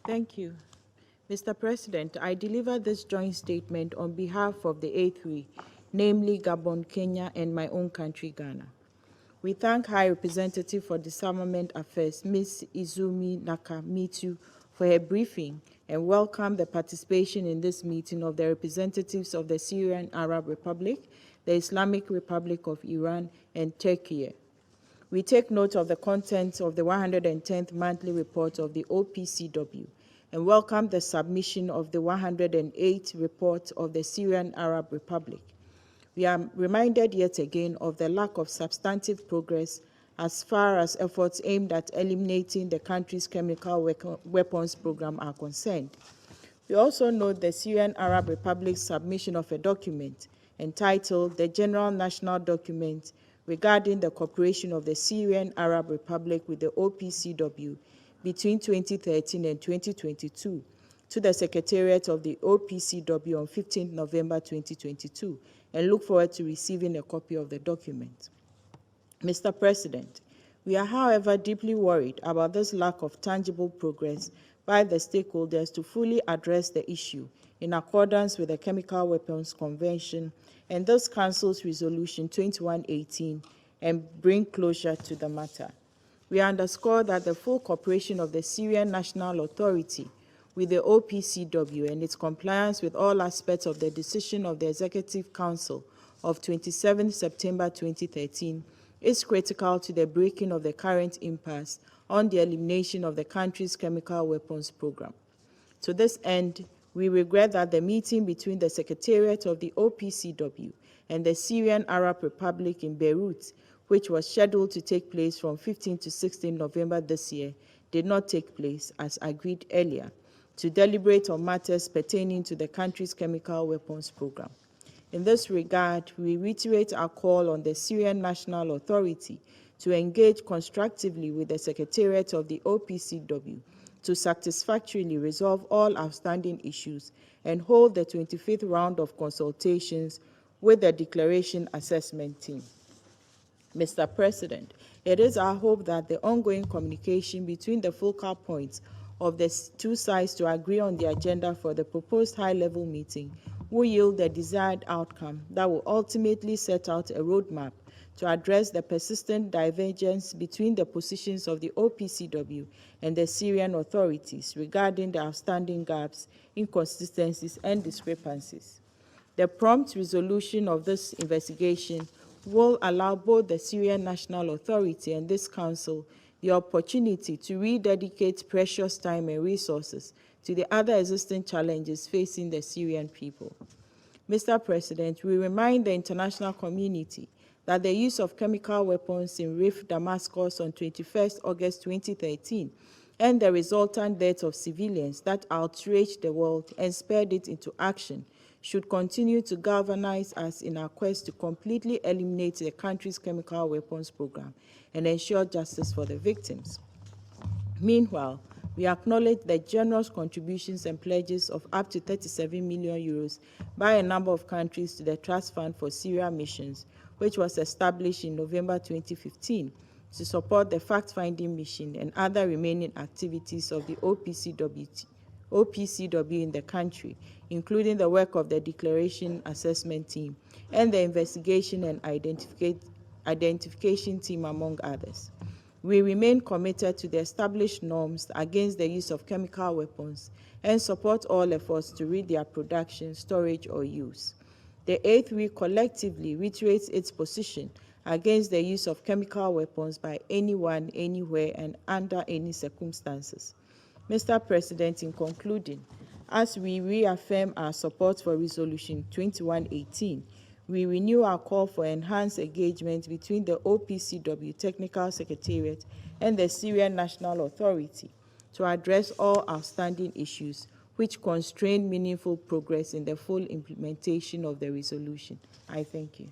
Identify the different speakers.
Speaker 1: Thank you. Mr. President, I deliver this joint statement on behalf of the A3, namely Gabon, Kenya, and my own country, Ghana. We thank High Representative for Disarmament Affairs, Ms. Izumi Nakamitu, for her briefing and welcome the participation in this meeting of the representatives of the Syrian Arab Republic, the Islamic Republic of Iran, and Turkey. We take note of the contents of the 110th monthly report of the OPCW and welcome the submission of the 108th report of the Syrian Arab Republic. We are reminded yet again of the lack of substantive progress as far as efforts aimed at eliminating the country's chemical weapons program are concerned. We also note the Syrian Arab Republic's submission of a document entitled the General National Document regarding the cooperation of the Syrian Arab Republic with the OPCW between 2013 and 2022 to the Secretariat of the OPCW on 15 November 2022 and look forward to receiving a copy of the document. Mr. President, we are, however, deeply worried about this lack of tangible progress by the stakeholders to fully address the issue in accordance with the Chemical Weapons Convention and this Council's Resolution 2118 and bring closure to the matter. We underscore that the full cooperation of the Syrian National Authority with the OPCW and its compliance with all aspects of the decision of the Executive Council of 27 September 2013 is critical to the breaking of the current impasse on the elimination of the country's chemical weapons program. To this end, we regret that the meeting between the Secretariat of the OPCW and the Syrian Arab Republic in Beirut, which was scheduled to take place from 15 to 16 November this year, did not take place as agreed earlier, to deliberate on matters pertaining to the country's chemical weapons program. In this regard, we reiterate our call on the Syrian National Authority to engage constructively with the Secretariat of the OPCW to satisfactorily resolve all outstanding issues and hold the 25th round of consultations with the Declaration Assessment Team. Mr. President, it is our hope that the ongoing communication between the focal points of the two sides to agree on the agenda for the proposed high-level meeting will yield the desired outcome that will ultimately set out a roadmap to address the persistent divergence between the positions of the OPCW and the Syrian authorities regarding the outstanding gaps, inconsistencies, and discrepancies. The prompt resolution of this investigation will allow both the Syrian National Authority and this Council the opportunity to rededicate precious time and resources to the other existing challenges facing the Syrian people. Mr. President, we remind the international community that the use of chemical weapons in Rif, Damascus on 21 August 2013 and the resultant death of civilians that outraged the world and spurred it into action should continue to galvanize us in our quest to completely eliminate the country's chemical weapons program and ensure justice for the victims. Meanwhile, we acknowledge the generous contributions and pledges of up to 37 million euros by a number of countries to the Trust Fund for Syria Missions, which was established in November 2015 to support the fact-finding mission and other remaining activities of the OPCW in the country, including the work of the Declaration Assessment Team and the Investigation and Identification Team, among others. We remain committed to the established norms against the use of chemical weapons and support all efforts to rid their production, storage, or use. The A3 collectively reiterates its position against the use of chemical weapons by anyone, anywhere, and under any circumstances. Mr. President, in concluding, as we reaffirm our support for Resolution 2118, we renew our call for enhanced engagement between the OPCW Technical Secretariat and the Syrian National Authority to address all outstanding issues which constrain meaningful progress in the full implementation of the resolution. I thank you.